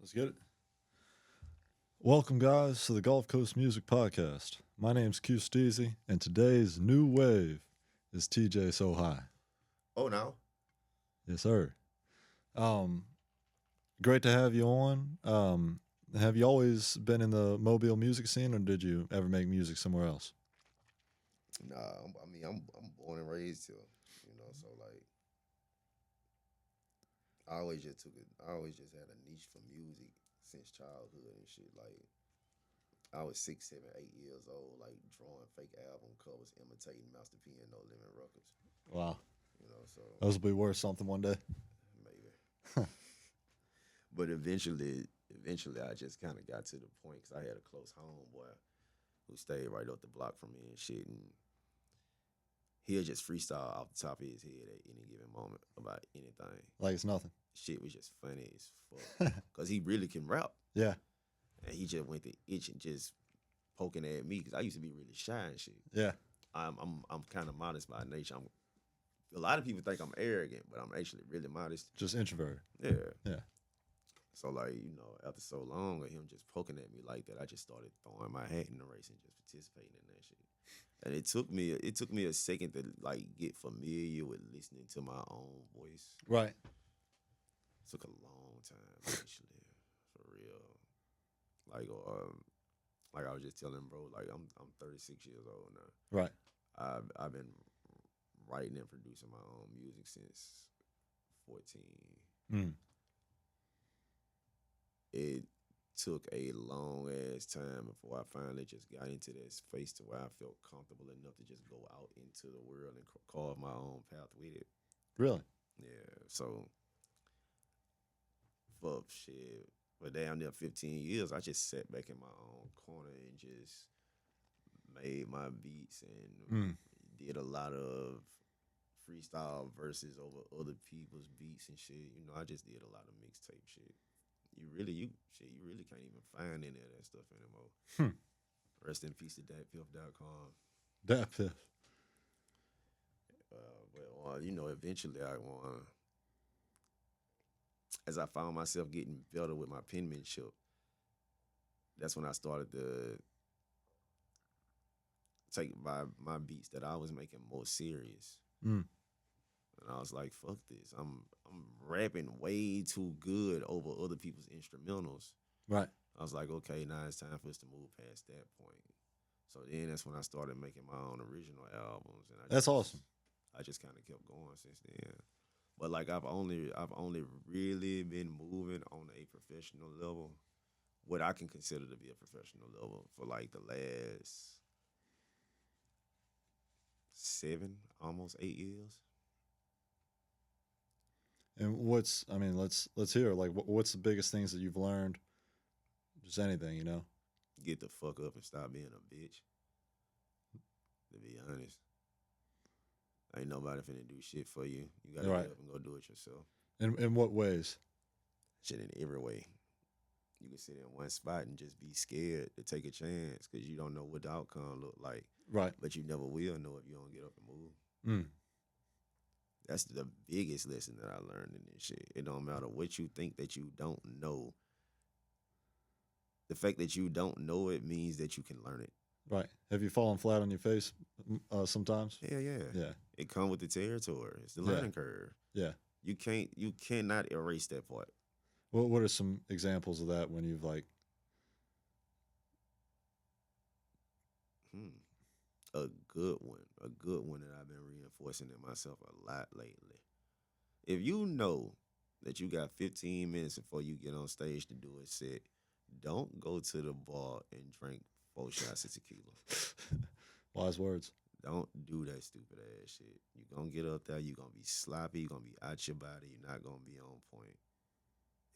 Let's get it. Welcome, guys, to the Gulf Coast Music Podcast. My name's Q Steezy, and today's new wave is TeeJaeSoHigh. Oh, now? Yes, sir. Um, Great to have you on. Have you always been in the Mobile music scene, or did you ever make music somewhere else? Nah, I'm born and raised here, so like I always just had a niche for music since childhood and shit. Like I was 6, 7, 8 years old, like drawing fake album covers, imitating Master P and No Limit Records. Wow. So Those will be worth something one day. maybe. But eventually, I just kind of got to the point because I had a close homeboy who stayed right up the block from me and shit, and he'll just freestyle off the top of his head at any given moment about anything. Like it's nothing. Shit was just funny as fuck because he really can rap, Yeah. and he just went to itch and just poking at me because I used to be really shy and shit. Yeah. I'm kind of modest by nature. A lot of people think I'm arrogant, but I'm actually really modest. Just introverted. Yeah. Yeah. So like, after so long of him just poking at me like that, I just started throwing my hat in the race and just participating in that shit. And it took me a second to like get familiar with listening to my own voice. Right. It took a long time actually, for real. Like I was just telling bro, like I'm 36 years old now. Right. I've been writing and producing my own music since 14. Mm. It took a long ass time before I finally just got into that space to where I felt comfortable enough to just go out into the world and carve my own path with it. Really? Yeah. So for damn near 15 years, I just sat back in my own corner and just made my beats and did a lot of freestyle verses over other people's beats and shit. I just did a lot of mixtape shit. You really can't even find any of that stuff anymore. Rest in peace to datpiff.com. Datpiff. Eventually as I found myself getting better with my penmanship, that's when I started to take my beats that I was making more serious. Mm. And I was like, fuck this. I'm rapping way too good over other people's instrumentals. Right. I was like, okay, now it's time for us to move past that point. So then that's when I started making my own original albums. And That's awesome. I just kind of kept going since then. But like I've only really been moving on a professional level, what I can consider to be a professional level, for like the last 7, almost 8 years. And let's hear, like, what's the biggest things that you've learned? Just anything, Get the fuck up and stop being a bitch. To be honest. Ain't nobody finna do shit for you. You gotta Right. get up and go do it yourself. In what ways? Shit in every way. You can sit in one spot and just be scared to take a chance because you don't know what the outcome look like. Right. But you never will know if you don't get up and move. Mm. That's the biggest lesson that I learned in this shit. It don't matter what you think that you don't know. The fact that you don't know it means that you can learn it. Right. Have you fallen flat on your face sometimes? Yeah. Yeah. It come with the territory. It's the learning curve. Yeah. You cannot erase that part. What are some examples of that when you've like? A good one that I've been reinforcing in myself a lot lately. If you know that you got 15 minutes before you get on stage to do a set, don't go to the bar and drink 4 shots of tequila. Wise words. Don't do that stupid ass shit. You're going to get up there, you're going to be sloppy, you're going to be out your body, you're not going to be on point.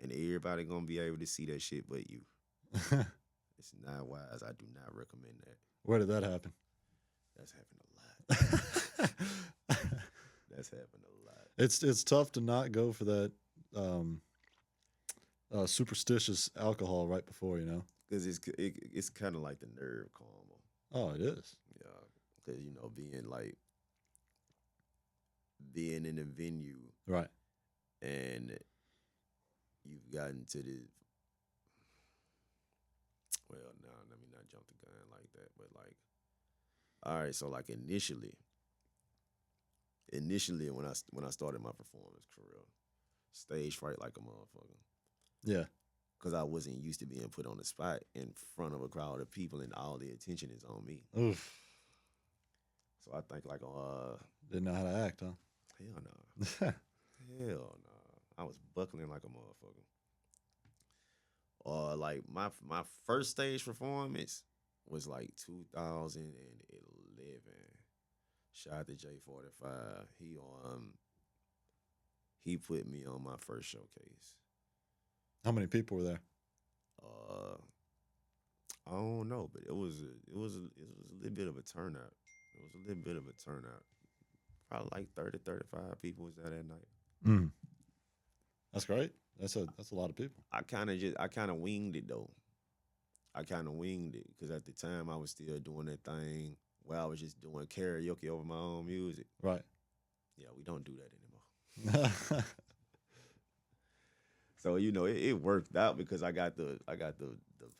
And everybody going to be able to see that shit but you. It's not wise. I do not recommend that. Where did that happen? That's happened a lot. That's happened a lot. It's tough to not go for that superstitious alcohol right before, Because it's kind of like the nerve karma. Oh, it is. Yeah. Because, being in a venue. Right. And you've gotten to the well, no, let me not jump the gun like that. But like, all right, so like initially when I started my performance career, stage fright like a motherfucker. Yeah. Because I wasn't used to being put on the spot in front of a crowd of people and all the attention is on me. Oof. So I think like Didn't know how to act, huh? hell no. Hell no. I was buckling like a motherfucker. Or like my first stage performance was like 2011. Shout out to J45. He put me on my first showcase. How many people were there? Uh I don't know, but it was a little bit of a turnout. It was a little bit of a turnout. Probably like 30, 35 people was there that night. Mm. That's great. That's a lot of people. I kind of winged it though. I kind of winged it because at the time I was still doing that thing where I was just doing karaoke over my own music. Right. Yeah, we don't do that anymore. So it worked out because I got the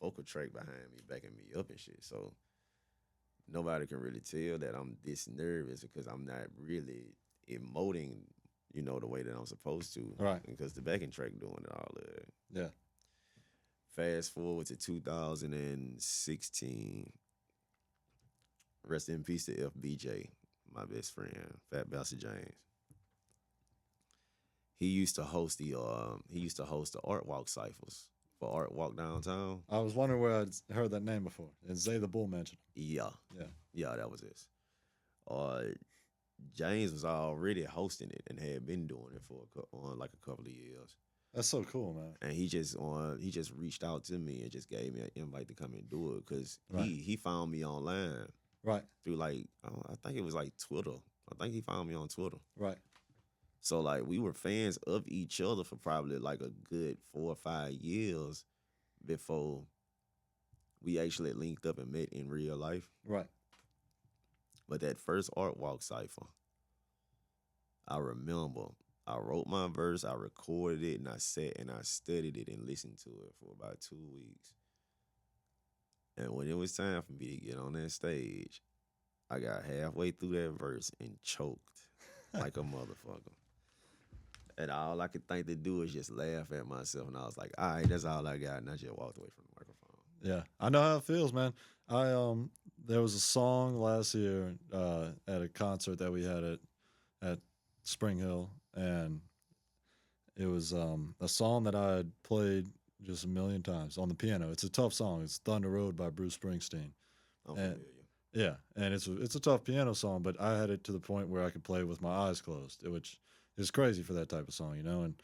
vocal track behind me backing me up and shit. So nobody can really tell that I'm this nervous because I'm not really emoting, the way that I'm supposed to. Right. Because the backing track doing it all. Yeah. Fast forward to 2016. Rest in peace to FBJ, my best friend, Fat Bastard James. He used to host the Art Walk cyphers for Art Walk downtown. I was wondering where I'd heard that name before. And Zay the Bull mentioned it. Yeah, that was it. James was already hosting it and had been doing it for like a couple of years. That's so cool, man. And he just reached out to me and just gave me an invite to come and do it because Right. he found me online. Right. Through like I think it was like Twitter. I think he found me on Twitter. Right. So like we were fans of each other for probably like a good 4 or 5 years before we actually linked up and met in real life. Right. But that first Art Walk cipher, I remember I wrote my verse, I recorded it, and I sat and I studied it and listened to it for about 2 weeks. And when it was time for me to get on that stage, I got halfway through that verse and choked like a motherfucker. And all I could think to do is just laugh at myself. And I was like, all right, that's all I got. And I just walked away from the microphone. Yeah. I know how it feels, man. There was a song last year at a concert that we had at Spring Hill, and it was a song that I had played just a million times on the piano. It's a tough song. It's Thunder Road by Bruce Springsteen. I'm And- familiar. Yeah, and it's a tough piano song, but I had it to the point where I could play with my eyes closed, which is crazy for that type of song, And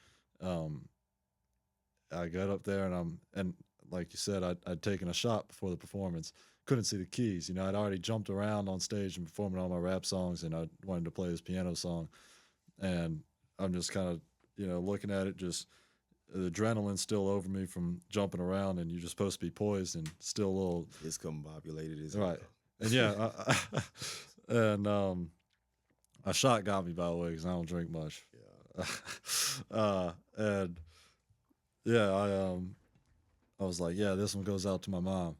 I got up there and like you said, I'd taken a shot before the performance. Couldn't see the keys, I'd already jumped around on stage and performing all my rap songs, and I wanted to play this piano song, and I'm just kind of looking at it, just the adrenaline's still over me from jumping around, and you're just supposed to be poised and still a little Discombobulated as right. hell. And yeah, and a shot got me, by the way, because I don't drink much. Yeah. And yeah, I was like, yeah, this one goes out to my mom.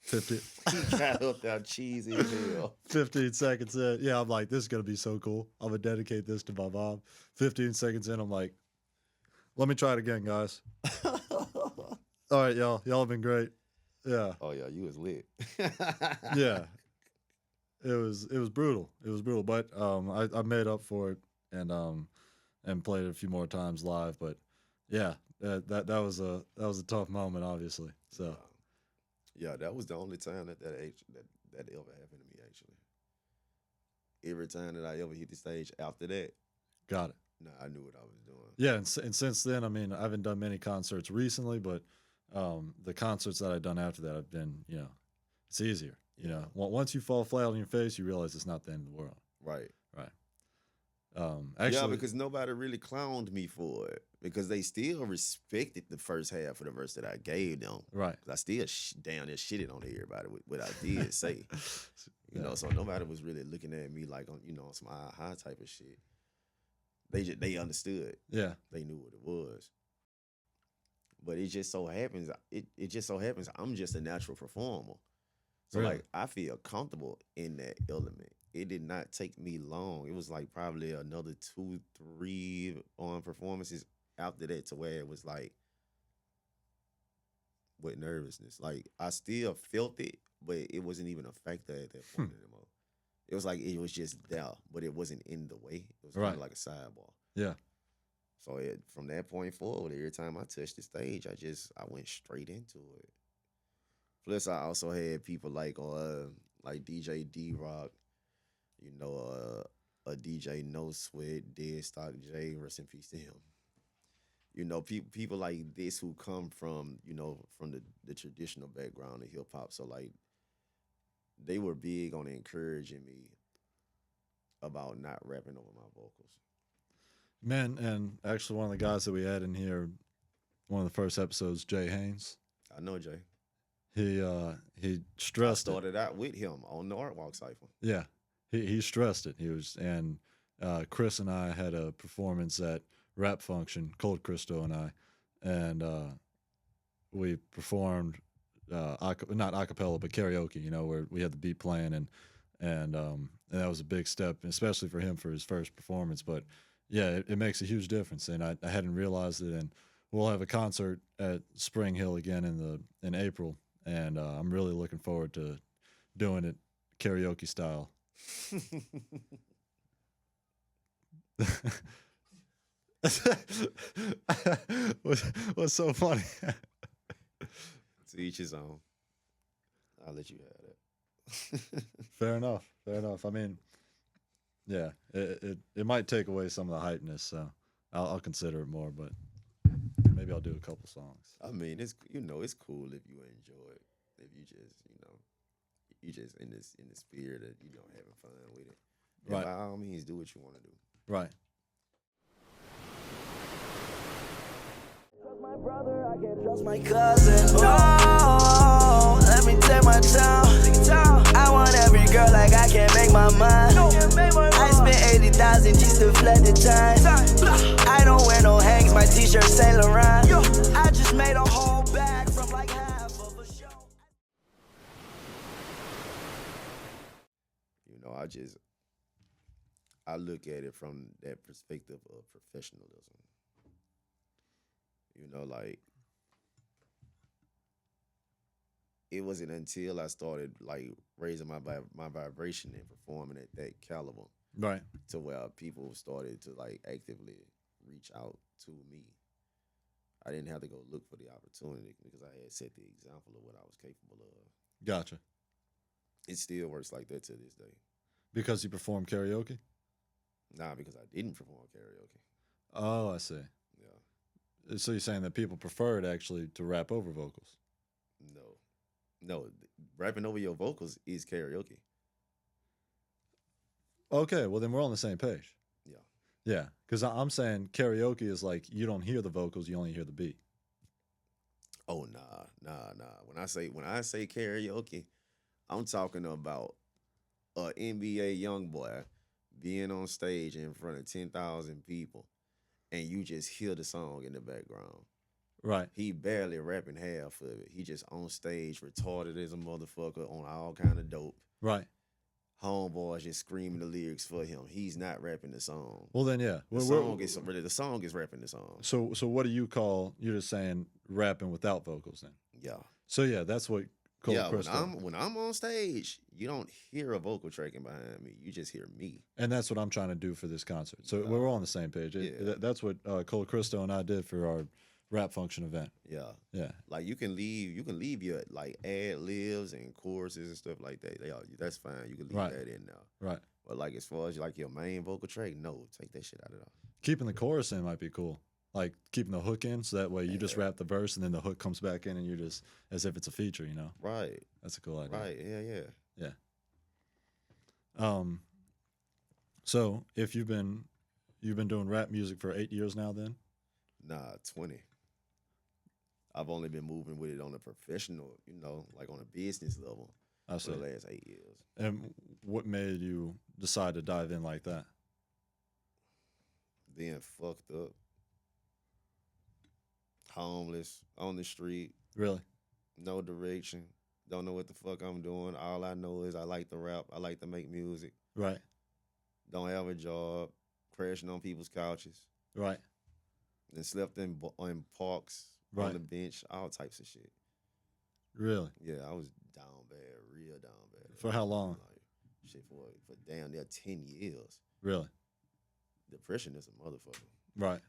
50, He got up there cheesy as hell. 15 seconds in, yeah, I'm like, this is gonna be so cool. I'm gonna dedicate this to my mom. 15 seconds in, I'm like, let me try it again, guys. All right, y'all have been great. Yeah. Oh yeah, you was lit. Yeah. It was brutal. It was brutal, but I made up for it and played it a few more times live. But yeah, that was a tough moment, obviously. So yeah, that was the only time that ever happened to me. Actually, every time that I ever hit the stage after that, got it. nah, I knew what I was doing. Yeah, and since then, I mean, I haven't done many concerts recently, but the concerts that I've done after that have been, it's easier. Once you fall flat on your face, you realize it's not the end of the world. Right. Actually, yeah, because nobody really clowned me for it because they still respected the first half of the verse that I gave them. right. 'Cause I still down there shitted on everybody with what I did say. So nobody was really looking at me like on some high type of shit. They understood. Yeah. They knew what it was. But it just so happens I'm just a natural performer. So Really? like I feel comfortable in that element. It did not take me long. It was like probably another 2, 3 on performances after that to where it was like with nervousness. Like I still felt it, but it wasn't even a factor at that Hmm. point anymore. It was like it was just there, but it wasn't in the way. It was kind Right. of like a sidebar. Yeah. So from that point forward, every time I touched the stage, I went straight into it. Plus, I also had people like DJ D Rock, you know, a DJ No Sweat, Dead Stock J, rest in peace to him. You know, people like this who come from from the traditional background of hip hop. So like they were big on encouraging me about not rapping over my vocals. Man, and actually one of the guys that we had in here, one of the first episodes, Jay Haynes, I know Jay. he I stressed it. started out with him on the Art Walk Cypher. Yeah. He stressed it. He was and Chris and I had a performance at Rap Function, Cold Christo and I, and we performed not a cappella but karaoke, you know, where we had the beat playing and that was a big step, especially for him for his first performance. But yeah, it makes a huge difference, and I hadn't realized it. And we'll have a concert at Spring Hill again in April, and I'm really looking forward to doing it karaoke style. What's so funny? To each his own. I'll let you have that. Fair enough. Fair enough. I mean, yeah, it might take away some of the hypeness, so I'll consider it more. But maybe I'll do a couple songs. I mean, it's cool if you enjoy it. If you just in the spirit of having fun with it. And Right. by all means, do what you want to do. Right. Trust my brother, I can't trust my cousin. No, let me take my time. I want every girl like I can't make my mind. I spent 80,000 just to flood the time. I don't wear no hangs, my t-shirt Saint Laurent. I just made a whole bag from like half of a show. I look at it from that perspective of professionalism. Like it wasn't until I started like raising my vibration and performing at that caliber Right. to where people started to like actively reach out to me. I didn't have to go look for the opportunity because I had set the example of what I was capable of. Gotcha. It still works like that to this day. Because you perform karaoke? Nah, because I didn't perform karaoke. Oh, I see. Yeah. So you're saying that people prefer it actually to rap over vocals? No, rapping over your vocals is karaoke. Okay, well then we're on the same page. Yeah. Yeah, because I'm saying karaoke is like you don't hear the vocals, you only hear the beat. Oh nah. When I say karaoke, I'm talking about a NBA young boy being on stage in front of 10,000 people, and you just hear the song in the background. Right. He barely rapping half of it. He just on stage, retarded as a motherfucker on all kind of dope. Right. Homeboys just screaming the lyrics for him. He's not rapping the song. Well then, yeah. The song is rapping the song. So what do you call? You're just saying rapping without vocals then. Yeah. So yeah, that's what Cold Yeah, Crystal. when I'm on stage, you don't hear a vocal tracking behind me. You just hear me. And that's what I'm trying to do for this concert. So we're all on the same page. Yeah. That's what Cold Crystal and I did for our Rap Function event. Yeah. Yeah. Like you can leave your like ad libs and choruses and stuff like that. That's fine. You can leave Right. that in now. Right. But like as far as like your main vocal track, no, take that shit out of there. Keeping the chorus in might be cool. Like keeping the hook in, so that way you just rap the verse and then the hook comes back in and you're just as if it's a feature, you know? Right. That's a cool idea. Right. Yeah. Yeah. So if you've been doing rap music for 8 years now then? Nah, 20. I've only been moving with it on a professional, like on a business level I for see. the last 8 years. And what made you decide to dive in like that? Being fucked up. homeless on the street, Really? no direction, don't know what the fuck I'm doing. All I know is I like to rap, I like to make music, Right. don't have a job, crashing on people's couches, Right. and slept in parks, Right. on the bench, all types of shit. Really? Yeah, I was down bad, real down bad. For how long? Like, shit, for damn near 10 years. Really? Depression is a motherfucker. Right.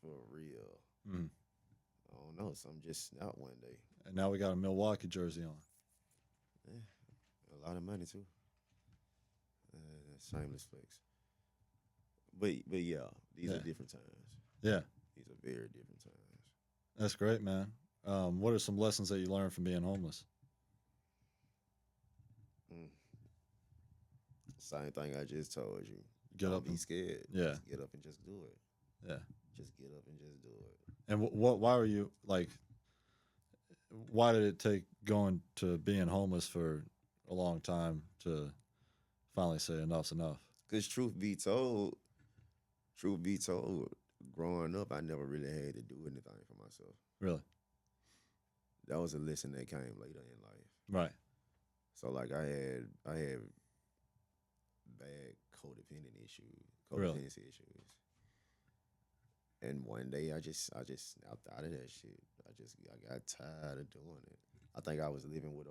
For real. Mm. I don't know. Something just snapped one day. And now we got a Milwaukee jersey on. Yeah, a lot of money too. Shameless flex. But yeah, these are different times. Yeah. These are very different times. That's great, man. What are some lessons that you learned from being homeless? Same thing I just told you. Get Don't up be and scared. Yeah. Just get up and just do it. Yeah. Just get up and just do it. And what? Why were you like? Why did it take going to being homeless for a long time to finally say enough's enough? Because truth be told, growing up, I never really had to do anything for myself. Really? That was a lesson that came later in life. Right. So like I had bad codependency Really? issues. And one day I just snapped out of that shit. I got tired of doing it. I think I was living with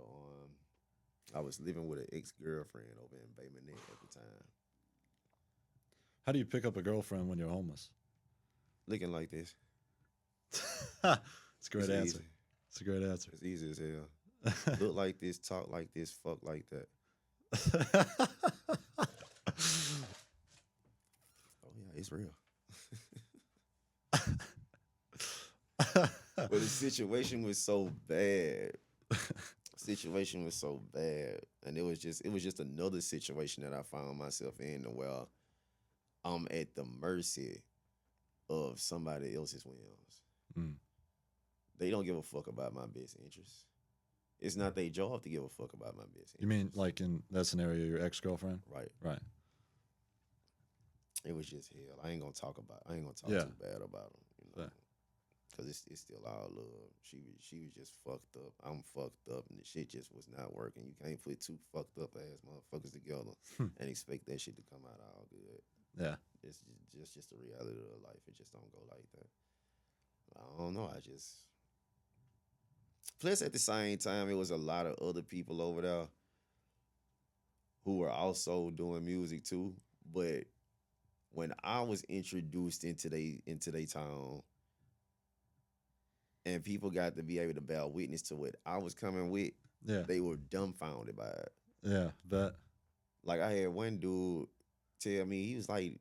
an ex-girlfriend over in Bay Minette at the time. How do you pick up a girlfriend when you're homeless? Looking like this. It's a great answer. Easy. It's a great answer. It's easy as hell. Look like this, talk like this, fuck like that. Oh yeah, it's real. But the situation was so bad. And it was just another situation that I found myself in where I'm at the mercy of somebody else's whims. Mm. They don't give a fuck about my best interests. It's not their job to give a fuck about my best interests. You mean like in that scenario, your ex-girlfriend? Right. Right. It was just hell. I ain't gonna talk too bad about them, you know, Yeah. because it's still all love. She was just fucked up. I'm fucked up, and the shit just was not working. You can't put two fucked up ass motherfuckers together and expect that shit to come out all good. Yeah. It's just the reality of life. It just don't go like that. I don't know. Plus, at the same time, it was a lot of other people over there who were also doing music too. But when I was introduced into they town, and people got to be able to bear witness to what I was coming with, Yeah. they were dumbfounded by it. Yeah. Bet. Like I had one dude tell me, he was like,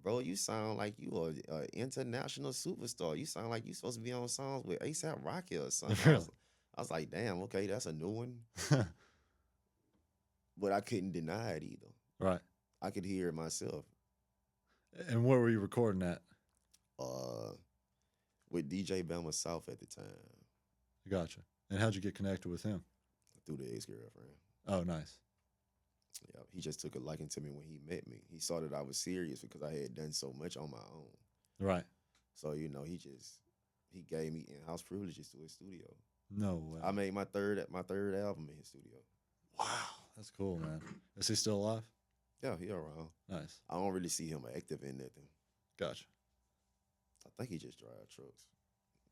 "Bro, you sound like you are an international superstar. You sound like you supposed to be on songs with A$AP Rocky or something." Really? I was like, "Damn, okay, that's a new one." But I couldn't deny it either. Right. I could hear it myself. And where were you recording at? With DJ Bama South at the time. Gotcha. And how'd you get connected with him? Through the ex-girlfriend. Oh, nice. Yeah, he just took a liking to me when he met me. He saw that I was serious because I had done so much on my own. Right. So, you know, he gave me in-house privileges to his studio. No way. I made my third album in his studio. Wow. That's cool, man. Is he still alive? Yeah, he around. Nice. I don't really see him active in nothing. Gotcha. I think he just drive trucks.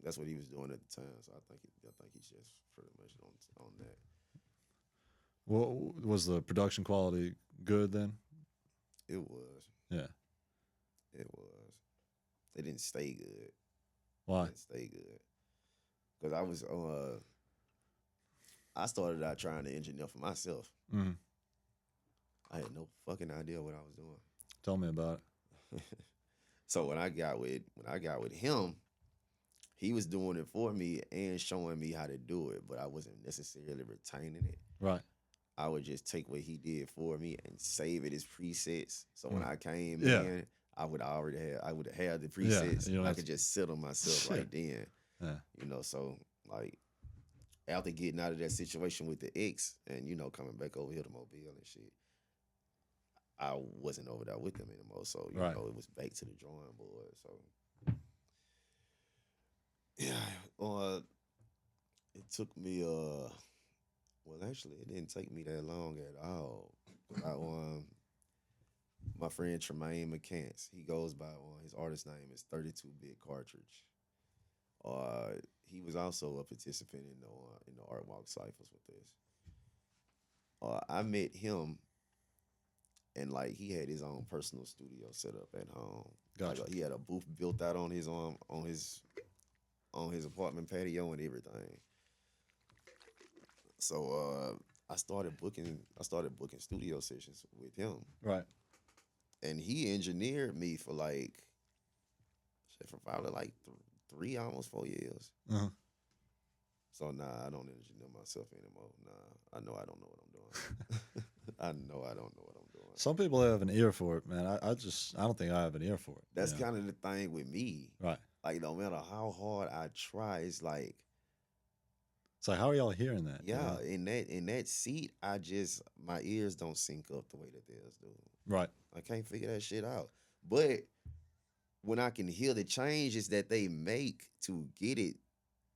That's what he was doing at the time. So I think he's just pretty much on that. Well, was the production quality good then? It was. Yeah. It was. It didn't stay good. Why? It didn't stay good. Because I started out trying to engineer for myself. Mm-hmm. I had no fucking idea what I was doing. Tell me about it. So when I got with him, he was doing it for me and showing me how to do it, but I wasn't necessarily retaining it. Right. I would just take what he did for me and save it as presets. So when I came Yeah. in, I would have the presets. you know, I could just sit on myself right then. Yeah. You know, so like after getting out of that situation with the ex and, you know, coming back over here to Mobile and shit, I wasn't over there with them anymore. So, you Right. know, it was back to the drawing board. So Yeah, it took me well actually it didn't take me that long at all. I my friend Tremaine McCants, he goes by his artist name is 32-bit cartridge. Uh he was also a participant in the art walk cyphers with us. I met him and like he had his own personal studio set up at home. Like Gotcha. he had a booth built out on his apartment patio and everything. So I started booking studio sessions with him. Right. And he engineered me for like shit, for probably like 3 almost 4 years. Uh-huh. So nah, I don't engineer myself anymore. Nah, I know I don't know what I'm doing. I know I don't know what I'm doing. Some people have an ear for it, man. I don't think I have an ear for it. That's you know? kind of the thing with me. Right. Like no matter how hard I try, it's like It's like, how are y'all hearing that? you yeah, know? in that seat, my ears don't sync up the way that theirs do. Right. I can't figure that shit out. But when I can hear the changes that they make to get it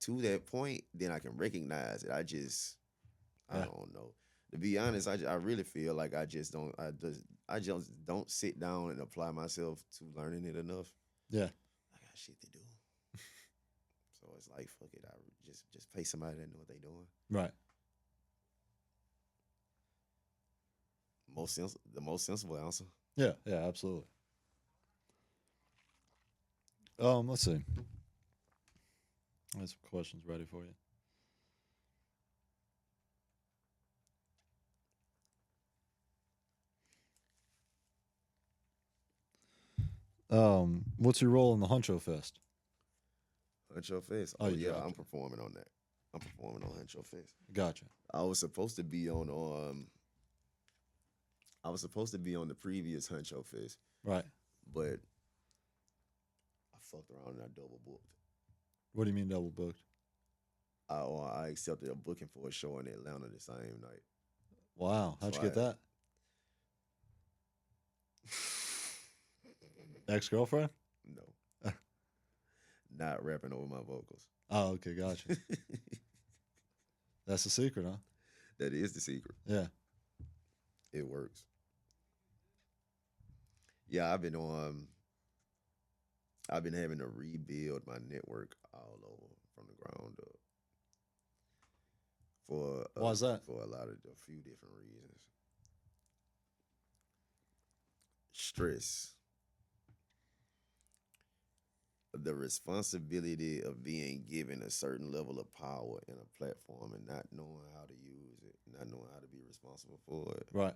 to that point, then I can recognize it. I Yeah. don't know. To be honest, I really feel like I just don't sit down and apply myself to learning it enough. Yeah. I got shit to do. So it's like fuck it. I just pay somebody that know what they doing. Right. The most sensible answer. Yeah. Yeah. Absolutely. Let's see. I have some questions ready for you. What's your role in the Huncho Fest? Huncho Fest. Oh, Oh you yeah, dropped I'm it. performing on that. I'm performing on Huncho Fest. Gotcha. I was supposed to be on I was supposed to be on the previous Huncho Fest, Right. but I fucked around and I double booked. What do you mean double booked? I accepted a booking for a show in Atlanta the same night. Wow. How'd So you get that? Ex-girlfriend? No, not rapping over my vocals. Oh, okay. Gotcha. That's the secret, huh? That is the secret. Yeah. It works. Yeah, I've been having to rebuild my network all over from the ground up Why is that? for a few different reasons. Stress, the responsibility of being given a certain level of power in a platform and not knowing how to use it, not knowing how to be responsible for it, Right.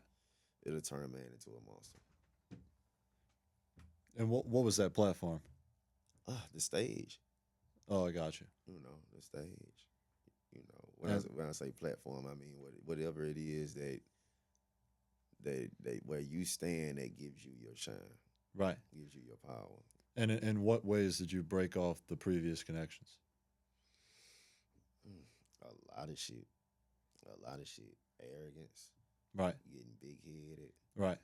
it'll turn a man into a monster. And what was that platform? The stage, Oh, I got you. the stage. When I say platform, I mean whatever it is that where you stand that gives you your shine, Right. gives you your power. And in what ways did you break off the previous connections? A lot of shit. A lot of shit. Arrogance, Right. getting big headed. Right.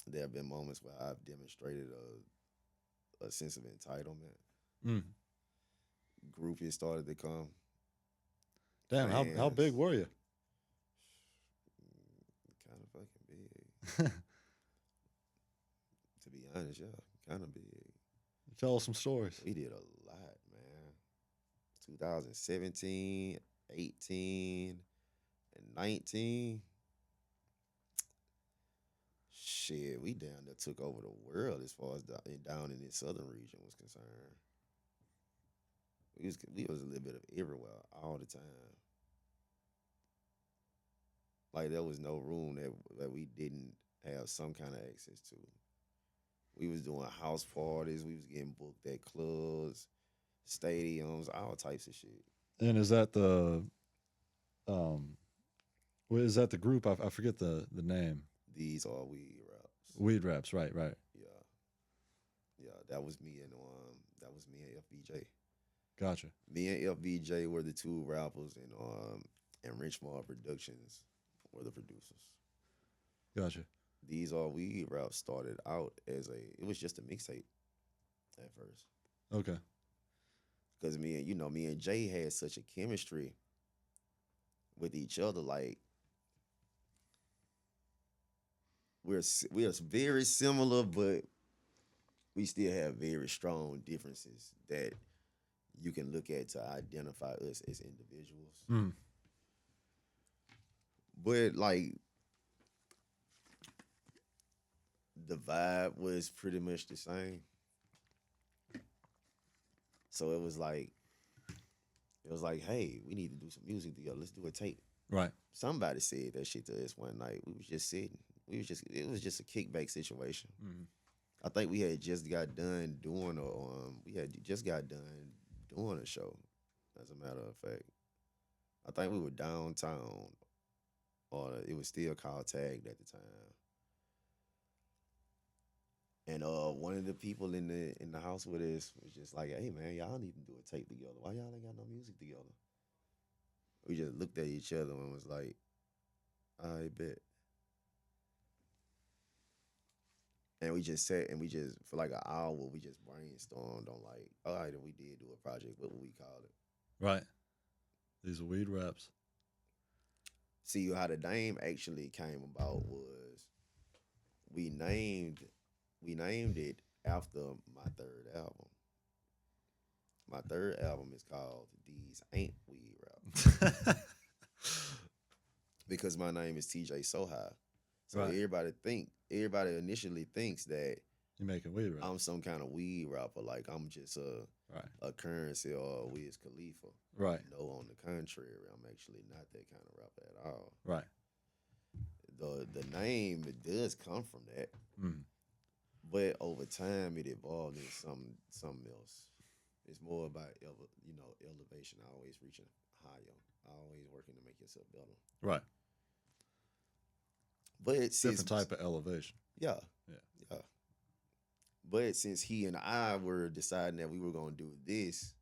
There have been moments where I've demonstrated a sense of entitlement. Mm. Groupies started to come. Damn. How big Fans. were you? Kind of fucking big. To be honest, yeah, kind of big. Tell us some stories. We did a lot, man. 2017, 18, and 19. Shit, we down there took over the world as far as down in the southern region was concerned. We was a little bit of everywhere all the time. Like there was no room that we didn't have some kind of access to. We was doing house parties. We was getting booked at clubs, stadiums, all types of shit. And is that the is that the group? I forget the name. These are weed raps. Weed Raps. Right. Right. Yeah. That was me and FBJ. Gotcha. Me and FBJ were the two rappers, and Richmond Productions were the producers. Gotcha. These Are Weed Raps started out it was just a mixtape at first. Okay. Because me and Jay had such a chemistry with each other. Like we're very similar, but we still have very strong differences that you can look at to identify us as individuals. Mm. But like the vibe was pretty much the same. So it was like, hey, we need to do some music together. Let's do a tape. Right. Somebody said that shit to us one night. We was just sitting. It was just a kickback situation. Mm. I think we had just got done doing a show, as a matter of fact. I think we were downtown, or it was still called Tagged at the time. And one of the people in the house with us was just like, hey man, y'all need to do a tape together. Why y'all ain't got no music together? We just looked at each other and was like, I bet. And we just sat and we just, for like an hour, we just brainstormed on like, all right, if we did do a project, what would we call it? Right. These are weed raps. See, how the name actually came about was we named it after my third album. My third album is called These Ain't Weed Raps. Because my name is TeeJaeSoHigh. So Right. everybody initially thinks that You making weed raps. I'm some kind of weed rapper, like I'm just a Currency or a Wiz Khalifa. Right. No, on the contrary, I'm actually not that kind of rapper at all. Right. The name, it does come from that, but over time it evolved into something else. It's more about elevation. Always reaching higher. Always working to make yourself better. Right. But Different type of elevation. Yeah. Yeah. Yeah. But since he and I were deciding that we were going to do this,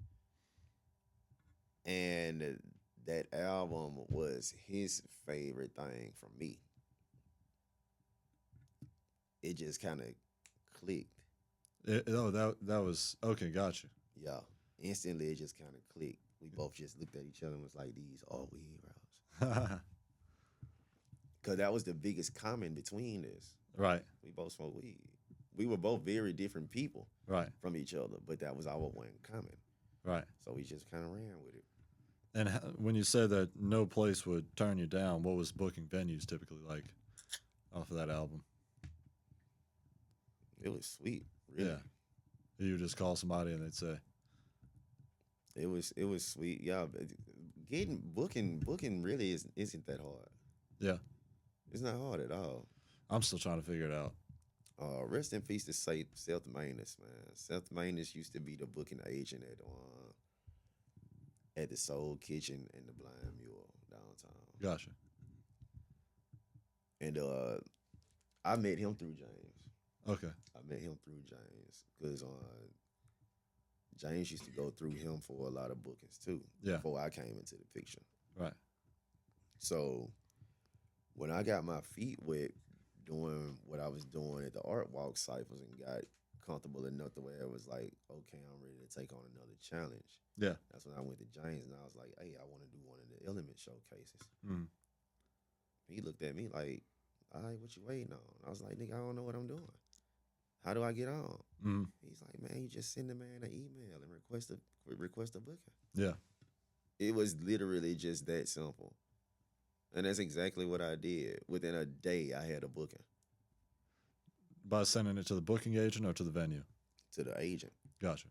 and that album was his favorite thing from me, it just kind of clicked. That was okay. Gotcha. Yeah. Instantly, it just kind of clicked. We both just looked at each other and was like, these are weed raps. Because that was the biggest common between us. Right. We both smoke weed. We were both very different people Right. from each other, but that was our one common. Right. So we just kind of ran with it. And when you said that no place would turn you down, what was booking venues typically like off of that album? It was sweet, really. Yeah. You would just call somebody and they'd say. It was sweet. Yeah, but getting booking really isn't that hard. Yeah. It's not hard at all. I'm still trying to figure it out. Rest in peace to Seth Manus, man. Seth Manus used to be the booking agent at the Soul Kitchen and the Blind Mule downtown. Gotcha. And I met him through James. Okay. I met him through James because James used to go through him for a lot of bookings too. Yeah. Before I came into the picture. Right. So when I got my feet wet doing what I was doing at the Art Walk Cyphers and got comfortable enough to where it was like, okay, I'm ready to take on another challenge. Yeah. That's when I went to James and I was like, hey, I want to do one of the Element showcases. Mm. He looked at me like, all right, what you waiting on? I was like, nigga, I don't know what I'm doing. How do I get on? Mm. He's like, man, you just send the man an email and request a booking. Yeah. It was literally just that simple. And that's exactly what I did. Within a day, I had a booking. By sending it to the booking agent or to the venue? To the agent. Gotcha.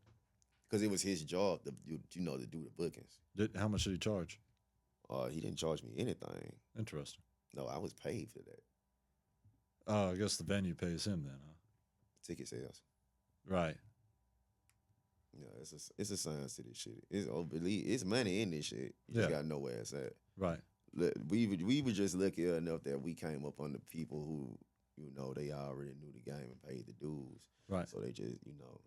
Because it was his job to do the bookings. How much did he charge? He didn't charge me anything. Interesting. No, I was paid for that. Oh, I guess the venue pays him then, huh? Ticket sales. Right. Yeah, it's a science to this shit. It's money in this shit. You just gotta know where it's at. Right. We were just lucky enough that we came up on the people who, they already knew the game and paid the dues. Right. So they just,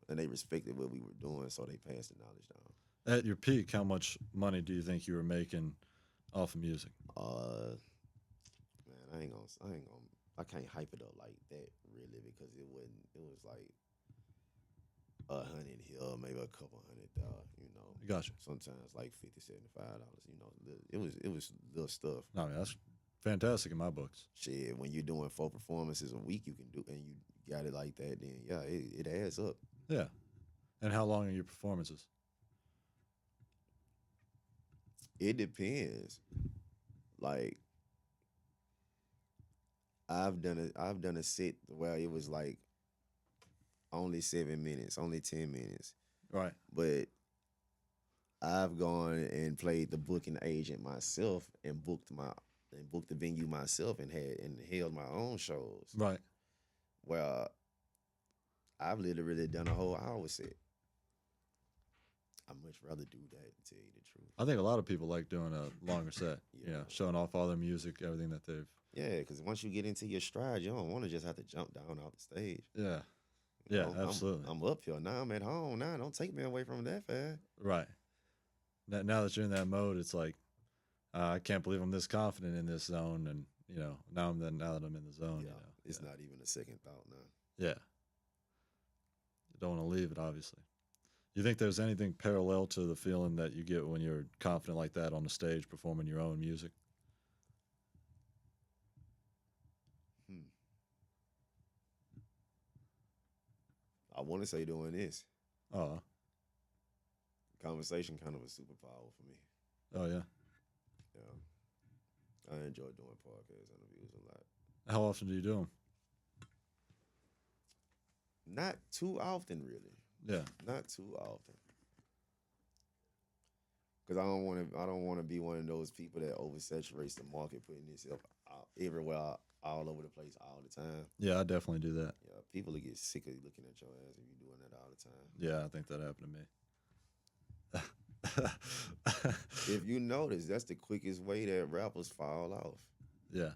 and they respected what we were doing, so they passed the knowledge down. At your peak, how much money do you think you were making off of music? Man, I can't hype it up like that really because it was like 100 here, maybe a couple hundred there. Gotcha. Sometimes like $50, $75. It was little stuff. I mean, that's fantastic in my books. Shit, when you're doing 4 performances a week, you can do, and you got it like that. Then yeah, it adds up. Yeah. And how long are your performances? It depends. Like I've done a set where it was like only 7 minutes, only 10 minutes. Right. But I've gone and played the booking agent myself and booked the venue myself and held my own shows. Right. Well, I've literally done a whole hour set. I'd much rather do that, to tell you the truth. I think a lot of people like doing a longer set, Yeah. showing off all their music, everything that they've. Yeah, because once you get into your stride, you don't want to just have to jump down off the stage. Yeah. You Yeah, know, absolutely. I'm up here now. I'm at home now. Don't take me away from that fast. Right. Now that you're in that mode, it's like, I can't believe I'm this confident in this zone, and now that I'm in the zone, Yeah, it's not even a second thought now. Yeah. You don't want to leave it, obviously. You think there's anything parallel to the feeling that you get when you're confident like that on the stage performing your own music? I want to say doing this. Oh. Conversation kind of a superpower for me. Oh, yeah. Yeah. I enjoy doing podcast interviews a lot. How often do you do them? Not too often, really. Yeah. Not too often. Because I don't want to be one of those people that oversaturates the market, putting itself out everywhere, all over the place, all the time. Yeah, I definitely do that. Yeah, people will get sick of looking at your ass if you're doing that all the time. Yeah, I think that happened to me. If you notice, that's the quickest way that rappers fall off. Yeah.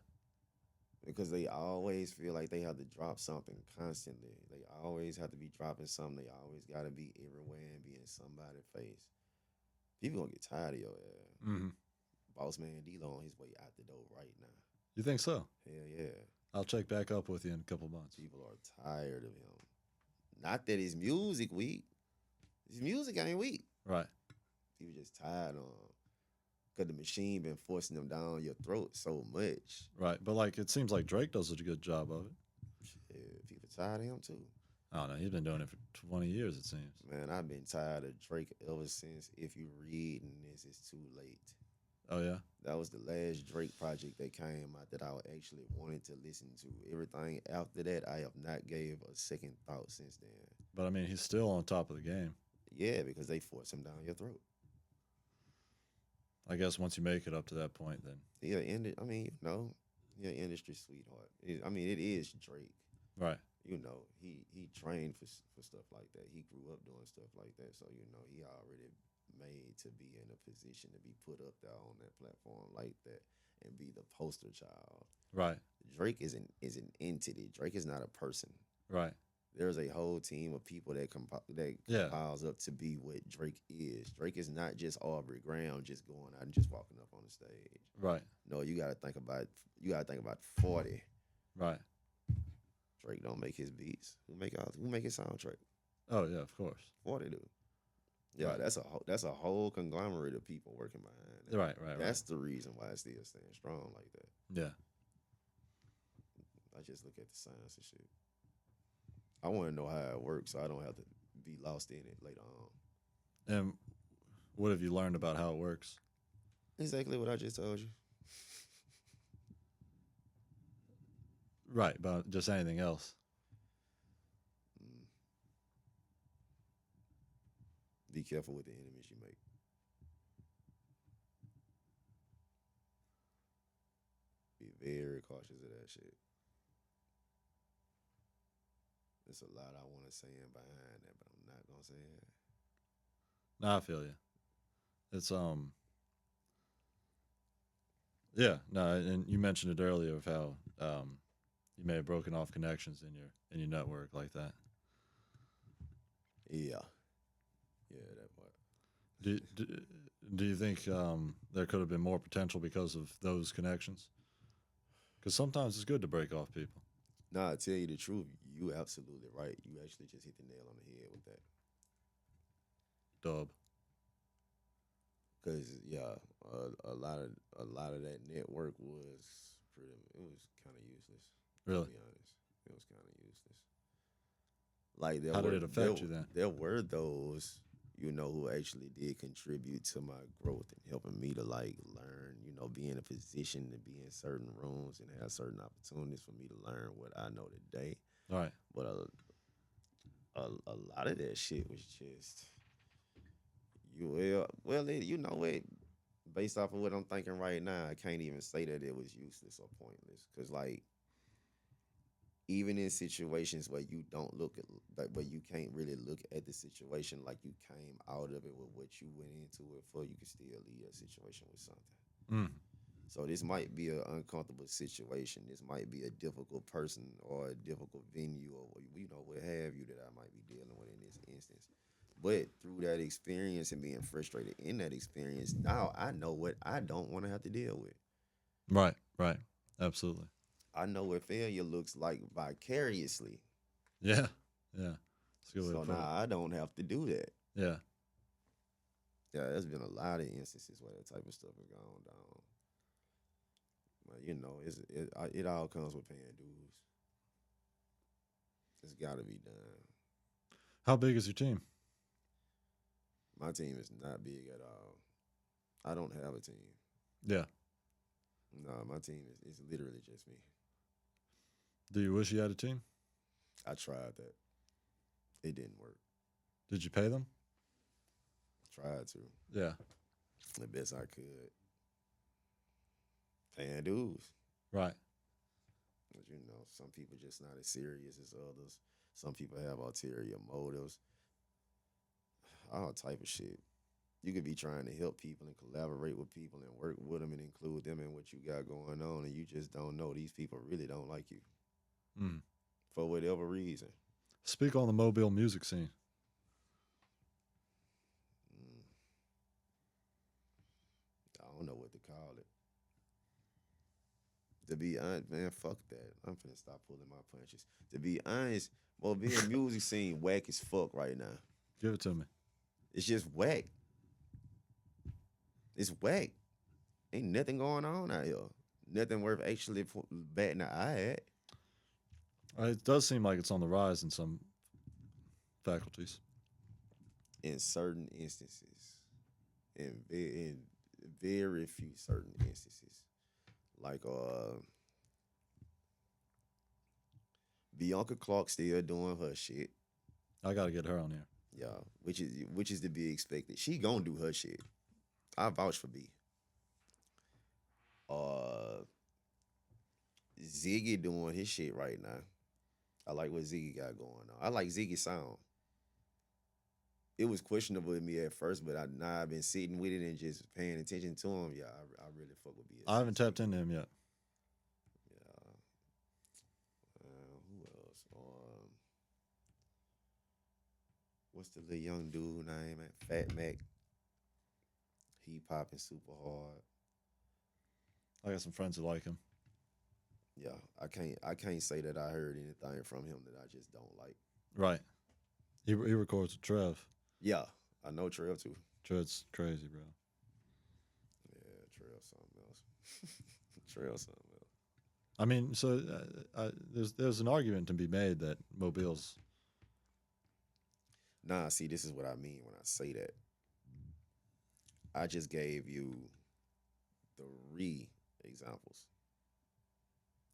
Because they always feel like they have to drop something constantly. They always have to be dropping something. They always got to be everywhere and be in somebody's face. People gonna get tired of your ass. Mm-hmm. Boss man D-Lo on his way out the door right now. You think so? Hell yeah. I'll check back up with you in a couple months. People are tired of him. Not that his music weak. His music ain't weak. Right. People just tired of him. Because the machine been forcing them down your throat so much. Right. But it seems like Drake does a good job of it. Shit, people tired of him too. I don't know. He's been doing it for 20 years, it seems. Man, I've been tired of Drake ever since If You Reading This It's Too Late. Oh, yeah? That was the last Drake project that came out that I actually wanted to listen to. Everything after that, I have not gave a second thought since then. But, I mean, he's still on top of the game. Yeah, because they force him down your throat. I guess once you make it up to that point, then. Yeah, you're an industry sweetheart. It is Drake. Right. He trained for stuff like that. He grew up doing stuff like that. So, he already made to be in a position to be put up there on that platform like that and be the poster child. Right. Drake is an entity. Drake is not a person. Right. There's a whole team of people that compiles up to be what Drake is. Drake is not just Aubrey Graham just going out and just walking up on the stage. Right. No, you gotta think about 40. Right. Drake don't make his beats. Who make his soundtrack? Oh, yeah, of course. 40 do. Yeah, Right. that's a whole conglomerate of people working behind it. Right. That's the reason why it's still staying strong like that. Yeah. I just look at the science and shit. I want to know how it works so I don't have to be lost in it later on. And what have you learned about how it works? Exactly what I just told you. Right, but just anything else. Be careful with the enemies you make. Be very cautious of that shit. There's a lot I want to say in behind that, but I'm not gonna say it. No, I feel you. It's yeah, no, and you mentioned it earlier of how you may have broken off connections in your network like that. Yeah, that part. Do you think there could have been more potential because of those connections? Because sometimes it's good to break off people. Nah, I tell you the truth, you absolutely right. You actually just hit the nail on the head with that. dub. Cause yeah, a lot of that network was it was kind of useless. Really? To be honest, it was kind of useless. Like How did it affect you then? there were those, who actually did contribute to my growth and helping me to like learn, be in a position to be in certain rooms and have certain opportunities for me to learn what I know today. All right. But a lot of that shit was just it. Based off of what I'm thinking right now, I can't even say that it was useless or pointless. Cause like even in situations where you don't look at like where you can't really look at the situation like you came out of it with what you went into it for, you can still leave that situation with something. Mm. So this might be an uncomfortable situation. This might be a difficult person or a difficult venue or what have you that I might be dealing with in this instance. But through that experience and being frustrated in that experience, now I know what I don't want to have to deal with. Right. Right. Absolutely. I know what failure looks like vicariously. Yeah. Yeah. That's a good way So to put now I don't have to do that. it. Yeah. Yeah, there's been a lot of instances where that type of stuff has gone down. But it all comes with paying dues. It's got to be done. How big is your team? My team is not big at all. I don't have a team. Yeah. No, my team is literally just me. Do you wish you had a team? I tried that. It didn't work. Did you pay them? Tried to. Yeah. The best I could. Paying dues. Right. But some people just not as serious as others. Some people have ulterior motives. All type of shit. You could be trying to help people and collaborate with people and work with them and include them in what you got going on, and you just don't know these people really don't like you. Mm. For whatever reason. Speak on the Mobile music scene. I don't know what to call it. To be honest, man, fuck that. I'm finna stop pulling my punches. To be honest, Mobile music scene whack as fuck right now. Give it to me. It's just whack. It's whack. Ain't nothing going on out here. Nothing worth actually batting an eye at. It does seem like it's on the rise in some faculties. In certain instances. In very few certain instances. Like Bianca Clark still doing her shit. I got to get her on here. Yeah, which is to be expected. She gonna do her shit. I vouch for B. Ziggy doing his shit right now. I like what Ziggy got going on. I like Ziggy's sound. It was questionable to me at first, but now I've been sitting with it and just paying attention to him. Yeah, I really fuck with B. I haven't tapped into him yet. Yeah. Who else? What's the little young dude name? Fat Mac. He popping super hard. I got some friends that like him. Yeah, I can't say that I heard anything from him that I just don't like. Right. He records with Trev. Yeah, I know Trev too. Trev's crazy, bro. Yeah, Trev something else. Trev something else. I mean, so there's an argument to be made that Mobile's. Nah, see, this is what I mean when I say that. I just gave you 3 examples.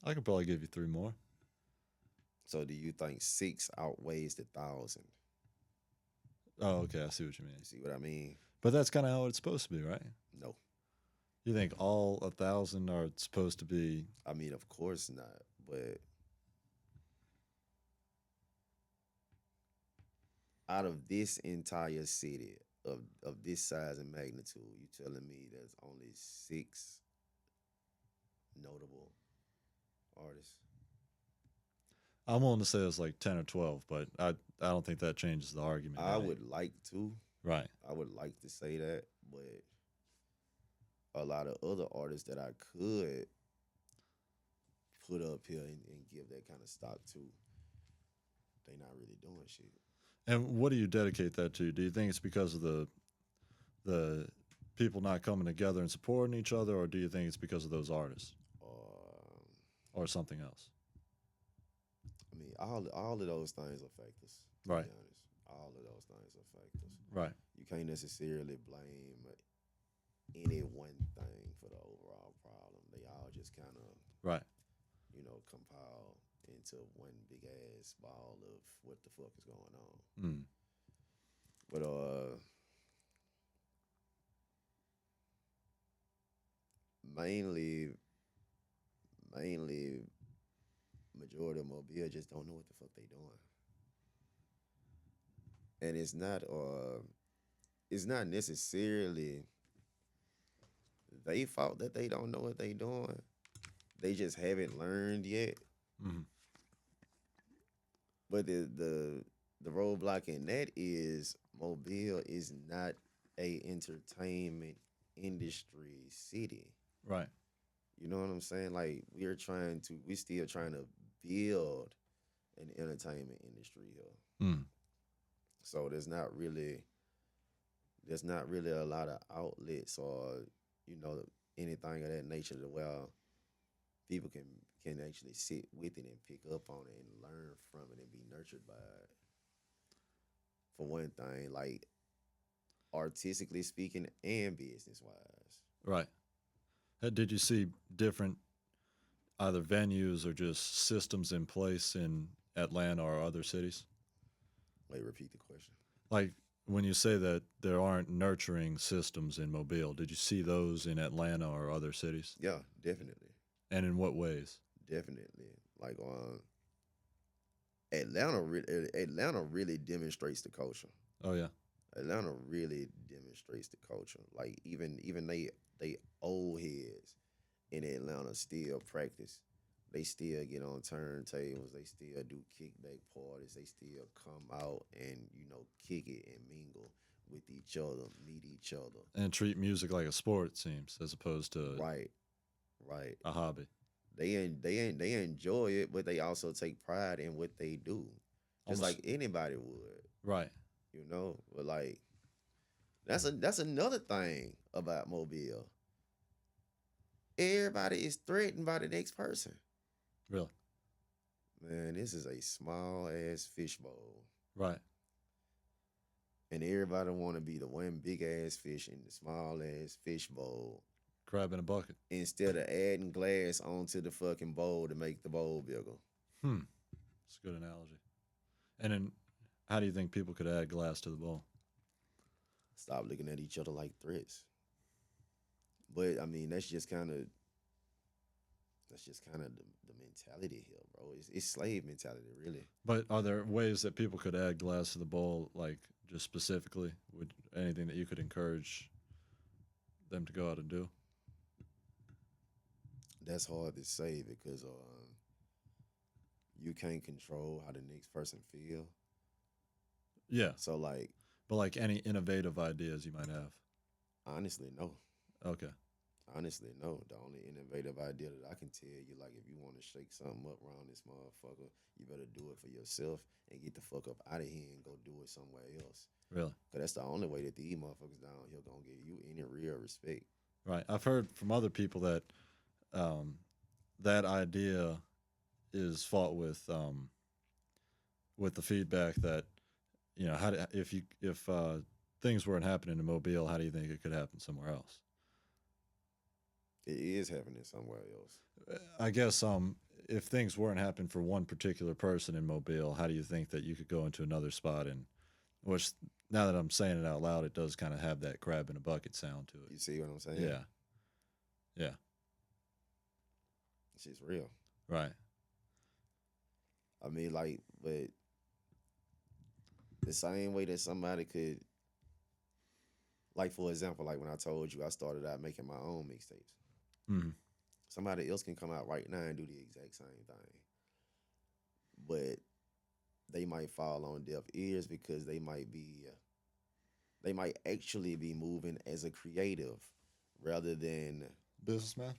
I could probably give you 3 more. So do you think 6 outweighs the 1,000? Oh, okay. I see what you mean. You see what I mean? But that's kind of how it's supposed to be, right? No. You think all 1,000 are supposed to be? I mean, of course not. But out of this entire city of this size and magnitude, you telling me there's only 6 notable artists? I'm willing to say it's like 10 or 12, but I don't think that changes the argument. I would like to. Right. I would like to say that, but a lot of other artists that I could put up here and give that kind of stock to, they not really doing shit. And what do you dedicate that to? Do you think it's because of the people not coming together and supporting each other, or do you think it's because of those artists Um, or something else? I mean, all of those things affect us. To Right. be honest, all of those things affect us. Right. You can't necessarily blame any one thing for the overall problem. They all just kind of, Right. compile into one big ass ball of what the fuck is going on. Mm. But mainly, mainly, majority of Mobile just don't know what the fuck they doing, and it's not necessarily they fault that they don't know what they doing. They just haven't learned yet. Mm. But the roadblock in that is Mobile is not a entertainment industry city. Right. You know what I'm saying? Like we still trying to build an entertainment industry here. Mm. So there's not really a lot of outlets or anything of that nature to where people can actually sit with it and pick up on it and learn from it and be nurtured by it. For one thing, like artistically speaking and business wise. Right. Did you see different either venues or just systems in place in Atlanta or other cities? Wait, repeat the question. Like when you say that there aren't nurturing systems in Mobile, did you see those in Atlanta or other cities? Yeah, definitely. And in what ways? Definitely. Like Atlanta really demonstrates the culture. Oh yeah. Atlanta really demonstrates the culture. Like even they old heads in Atlanta still practice. They still get on turntables. They still do kickback parties. They still come out and kick it and mingle with each other, meet each other. And treat music like a sport, it seems, as opposed to Right, right. a hobby. They enjoy it, but they also take pride in what they do, just Almost like anybody would. right. But like that's another thing about Mobile. Everybody is threatened by the next person. Really. Man, this is a small ass fishbowl, Right. and everybody want to be the one big ass fish in the small ass fishbowl Crab in a bucket. instead of adding glass onto the fucking bowl to make the bowl bigger. It's a good analogy. And then how do you think people could add glass to the bowl? Stop looking at each other like threats. But I mean, that's just kind of the mentality here, bro. It's slave mentality, really. But are there ways that people could add glass to the bowl, like just specifically? Would anything that you could encourage them to go out and do? That's hard to say because you can't control how the next person feel. Yeah. So like, But like any innovative ideas you might have. honestly, no. Okay. Honestly, no. The only innovative idea that I can tell you, like, if you want to shake something up around this motherfucker, you better do it for yourself and get the fuck up out of here and go do it somewhere else. Really? Because that's the only way that these motherfuckers down here gonna give you any real respect. Right. I've heard from other people that that idea is fought with the feedback that if things weren't happening in Mobile, how do you think it could happen somewhere else? It is happening somewhere else. I guess if things weren't happening for one particular person in Mobile, how do you think that you could go into another spot and which now that I'm saying it out loud, it does kind of have that crab in a bucket sound to it. You see what I'm saying? Yeah. Yeah. It's just real. Right. I mean, like, but the same way that somebody could, like, for example, like when I told you I started out making my own mixtapes. Mm-hmm. Somebody else can come out right now and do the exact same thing. But they might fall on deaf ears because they might actually be moving as a creative rather than Businessman?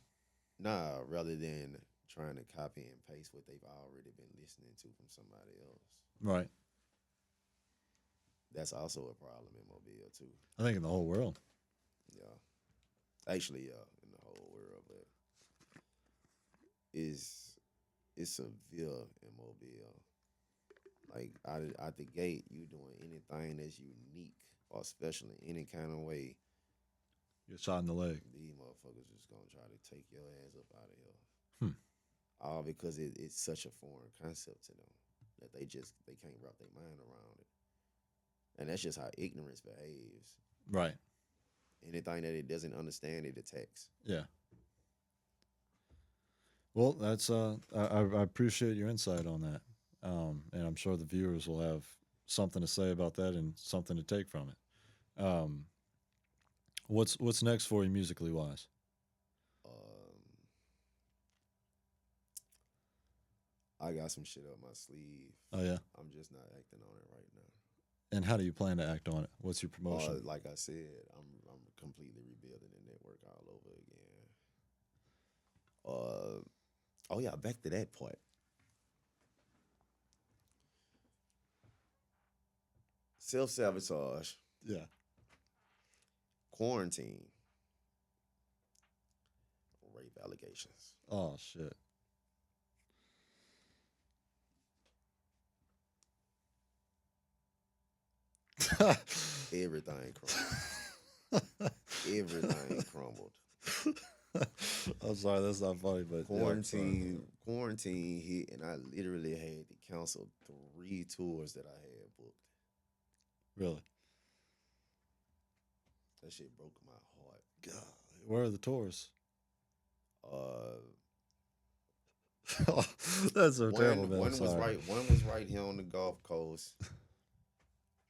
rather than trying to copy and paste what they've already been listening to from somebody else. Right. that's also a problem in Mobile too. I think in the whole world. Yeah, actually, yeah, in the whole world, but it's severe in Mobile. Like out the gate, you doing anything that's unique or special in any kind of way, You're shot in the leg. these motherfuckers just gonna try to take your ass up out of here. Hmm. All because it's such a foreign concept to them that they can't wrap their mind around it. And that's just how ignorance behaves. Right. Anything that it doesn't understand, it attacks. Yeah. Well, that's I appreciate your insight on that, and I'm sure the viewers will have something to say about that and something to take from it. What's next for you musically wise? Um, I got some shit up my sleeve. Oh yeah. I'm just not acting on it right now. And how do you plan to act on it? What's your promotion? Like I said, I'm completely rebuilding the network all over again. Oh yeah, back to that part. Self-sabotage, Yeah. quarantine, rape allegations. Oh shit. Everything crumbled. Everything crumbled. I'm sorry, that's not funny, but Quarantine hit, and I literally had to cancel 3 tours that I had booked. Really? That shit broke my heart. God, where are the tours? That's so terrible, man. One was right here on the Gulf Coast.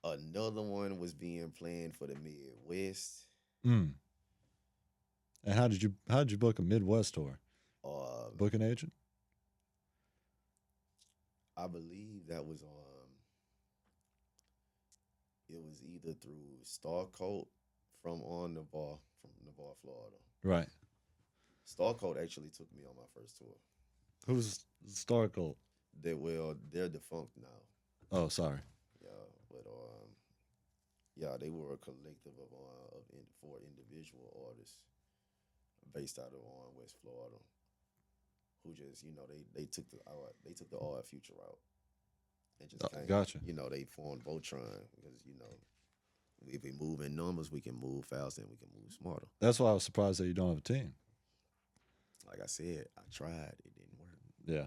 Another one was being planned for the Midwest. Mm. And how did you book a Midwest tour? Book an agent? I believe that was it was either through Starcoat from Navarre, Florida. Right. Starcoat actually took me on my first tour. Who's Starcoat? They're defunct now. Oh, sorry. Yeah, but yeah, they were a collective of 4 individual artists based out of West Florida, who just they took the Odd Future route and just came. Gotcha. They formed Voltron because if we move in numbers, we can move faster and we can move smarter. That's why I was surprised that you don't have a team. Like I said, I tried, it didn't work. Yeah.